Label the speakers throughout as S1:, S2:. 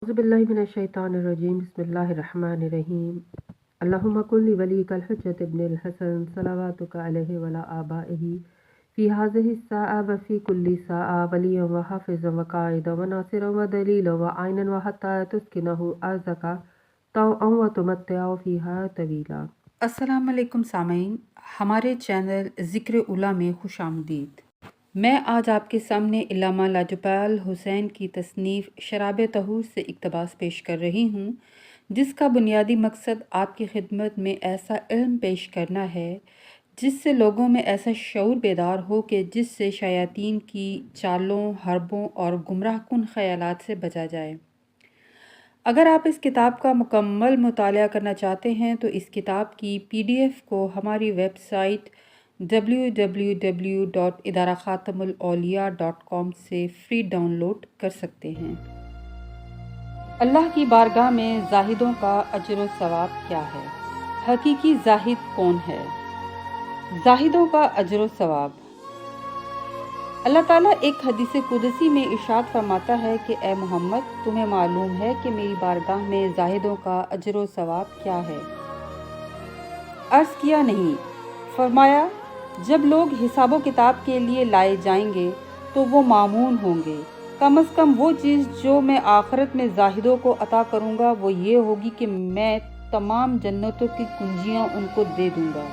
S1: औज़ुबिल्लाहि मिनश्शैतानिर्रजीम बिस्मिल्लाहिर्रहमानिर्रहीम अल्लाहुम्मा कुल्लि वलिय्यिकल हुज्जत इब्निल हसन सलवातुका अलैहि वला आबाइही फ़ी हाज़िहि स्साअ व फ़ी कुल्लि साअ वलिय्यन व हाफ़िज़न व क़ाइदन व नासिरन व दलीलन व आइनन व हत्ता तुस्किनहु अर्ज़का तौअन व तुमत्तिअहु फ़ीहा तवीला।
S2: अस्सलाम वालेकुम सामीन, हमारे चैनल ज़िक्र उला में खुश आमदीद। मैं आज आपके सामने इल्लामा लाजपाल हुसैन की तसनीफ़ शराब तहूर से इक़्तिबास पेश कर रही हूँ, जिसका बुनियादी मकसद आपकी खिदमत में ऐसा इल्म पेश करना है जिससे लोगों में ऐसा शऊर बेदार हो कि जिससे शयातीन की चालों, हरबों और गुमराहकुन ख़यालात से बचा जाए। अगर आप इस किताब का मुकम्मल मुताला करना चाहते हैं तो इस किताब की PDF को हमारी वेबसाइट www.idarakhatamulauliya.com से फ्री डाउनलोड कर सकते हैं। अल्लाह की बारगाह में जाहिदों का अजर व सवाब क्या है? हकीकी जाहिद कौन है? जाहिदों का अजर व सवाब। अल्लाह ताला एक हदीस कुदसी में इरशाद फरमाता है कि ए मोहम्मद, तुम्हें मालूम है कि मेरी बारगाह में जाहिदों का अजर व सवाब क्या है? अर्ज़ किया नहीं। फरमाया, जब लोग हिसाबो किताब के लिए लाए जाएंगे तो वो मामून होंगे। कम अज़ कम वो चीज़ जो मैं आखिरत में जाहिदों को अता करूँगा वो ये होगी कि मैं तमाम जन्नतों की कुंजियाँ उनको दे दूँगा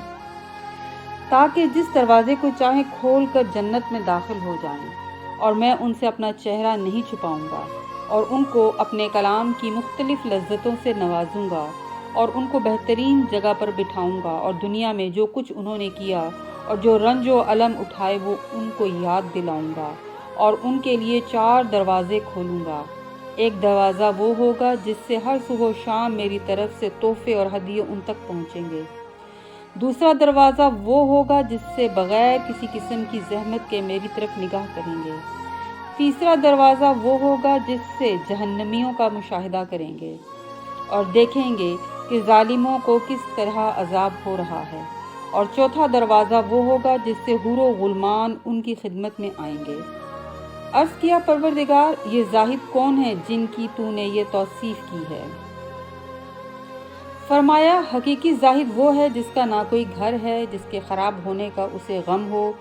S2: ताकि जिस दरवाज़े को चाहें खोल कर जन्नत में दाखिल हो जाएं, और मैं उनसे अपना चेहरा नहीं छुपाऊँगा और उनको अपने कलाम की मुख्तलिफ़ लज्जतों से नवाजूँगा और उनको बेहतरीन जगह पर बिठाऊँगा और दुनिया में जो कुछ उन्होंने किया और जो रंज व अलम उठाए वो उनको याद दिलाऊँगा और उनके लिए 4 दरवाज़े खोलूँगा। एक दरवाज़ा वो होगा जिससे हर सुबह शाम मेरी तरफ से तोहफ़े और हदिये उन तक पहुँचेंगे। दूसरा दरवाज़ा वो होगा जिससे बग़ैर किसी किस्म की ज़हमत के मेरी तरफ निगाह करेंगे। तीसरा दरवाज़ा वो होगा जिससे जहन्नमियों का मुशाहिदा करेंगे और देखेंगे कि ज़ालिमों को किस तरह अज़ाब हो रहा है। और चौथा दरवाज़ा वो होगा जिससे हुर व गुलमान उनकी खिदमत में आएंगे। अर्ज़ किया, परवरदिगार, ये जाहिद कौन है जिनकी तूने ये तौसीफ़ की है? फरमाया, हकीकी जाहिद वो है जिसका ना कोई घर है जिसके ख़राब होने का उसे गम हो,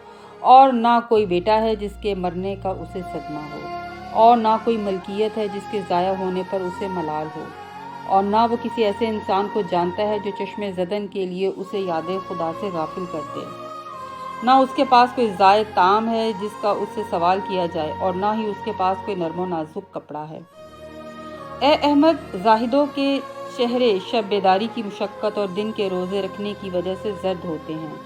S2: और ना कोई बेटा है जिसके मरने का उसे सदमा हो, और ना कोई मलकियत है जिसके ज़ाया होने पर उसे मलाल हो, और ना वो किसी ऐसे इंसान को जानता है जो चश्मे ज़दन के लिए उसे याद खुदा से गाफिल कर दे। ना उसके पास कोई ज़ायद ताम है जिसका उससे सवाल किया जाए, और ना ही उसके पास कोई नर्म व नाजुक कपड़ा है। ए अहमद, जाहिदों के चेहरे शब बेदारी की मुशक्क़त और दिन के रोज़े रखने की वजह से जर्द होते हैं,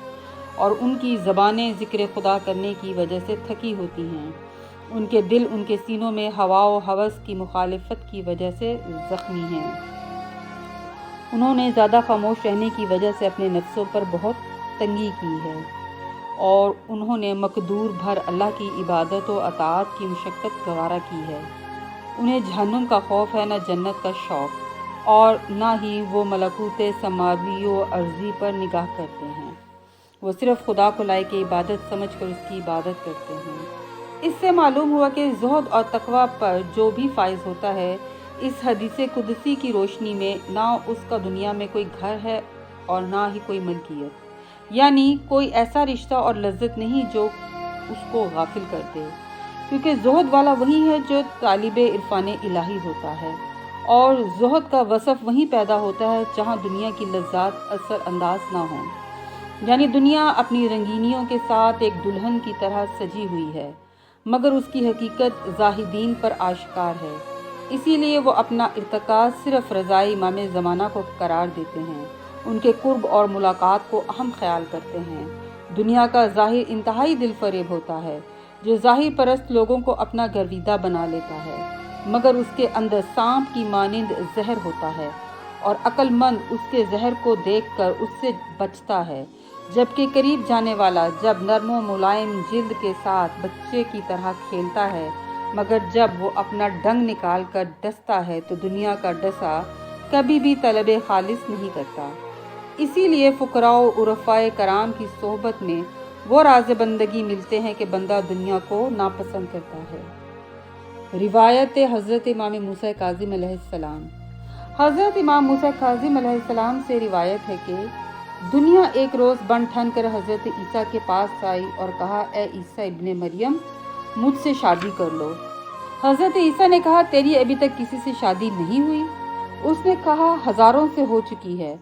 S2: और उनकी ज़बानें ज़िक्र खुदा करने की वजह से थकी होती हैं। उनके दिल उनके सीनों में हवा व हवस की मुखालिफत की वजह से ज़ख्मी हैं। उन्होंने ज़्यादा खामोश रहने की वजह से अपने नफ्सों पर बहुत तंगी की है, और उन्होंने मकदूर भर अल्लाह की इबादत व अताअत की मुशक्क़त गवारा की है। उन्हें जहन्नुम का खौफ है, न जन्नत का शौक़, और ना ही वो मलकूत समावी व अर्ज़ी पर निगाह करते हैं। वो सिर्फ़ खुदा को लायक इबादत समझ कर उसकी इबादत करते हैं। इससे मालूम हुआ कि ज़ुहद और तक़वा पर जो भी फ़ाइज़ होता है, इस हदीस कुदसी की रोशनी में ना उसका दुनिया में कोई घर है और ना ही कोई मलकियत, यानी कोई ऐसा रिश्ता और लज्जत नहीं जो उसको गाफिल कर दे, क्योंकि ज़ुहद वाला वही है जो तालिबे इरफान इलाही होता है, और ज़ुहद का वसफ़ वहीं पैदा होता है जहाँ दुनिया की लज्जात असर अंदाज ना हों। यानी दुनिया अपनी रंगीनियों के साथ एक दुल्हन की तरह सजी हुई है, मगर उसकी हकीकत ज़ाहिदीन पर आश्कार है। इसीलिए वो अपना इर्तिकाज़ सिर्फ़ रज़ाए इमाम ज़माना को करार देते हैं, उनके कुर्ब और मुलाकात को अहम ख्याल करते हैं। दुनिया का ज़ाहिर इंतहाई दिल फरेब होता है, जो ज़ाहिर परस्त लोगों को अपना गर्विदा बना लेता है, मगर उसके अंदर सांप की मानिंद जहर होता है, और अक्लमंद उसके जहर को देखकर उससे बचता है, जबकि करीब जाने वाला जब नर्म व मुलायम जिल्द के साथ बच्चे की तरह खेलता है, मगर जब वो अपना डंग निकाल कर डसता है तो दुनिया का डसा कभी भी तलबे खालिस नहीं करता। इसीलिए फ़ुक़रा व उरफ़ाए कराम की सोहबत में वो राज़ बंदगी मिलते हैं कि बंदा दुनिया को नापसंद करता है। روایت حضرت امام موسیٰ کاظم علیہ السلام۔ حضرت امام موسیٰ کاظم علیہ السلام سے روایت ہے کہ دنیا ایک روز بن ٹھن کر حضرت عیسیٰ کے پاس آئی اور کہا، اے عیسیٰ ابن مریم، مجھ سے شادی کر لو۔ حضرت عیسیٰ نے کہا، تیری ابھی تک کسی سے شادی نہیں ہوئی؟ اس نے کہا، ہزاروں سے ہو چکی ہے۔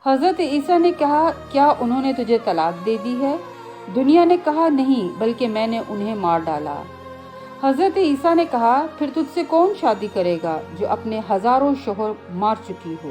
S2: حضرت عیسیٰ نے کہا، کیا انہوں نے تجھے طلاق دے دی ہے؟ دنیا نے کہا، نہیں، بلکہ میں نے انہیں مار ڈالا۔ حضرت عیسیٰ نے کہا، پھر تجھ سے کون شادی کرے گا جو اپنے ہزاروں شوہر مار چکی ہو؟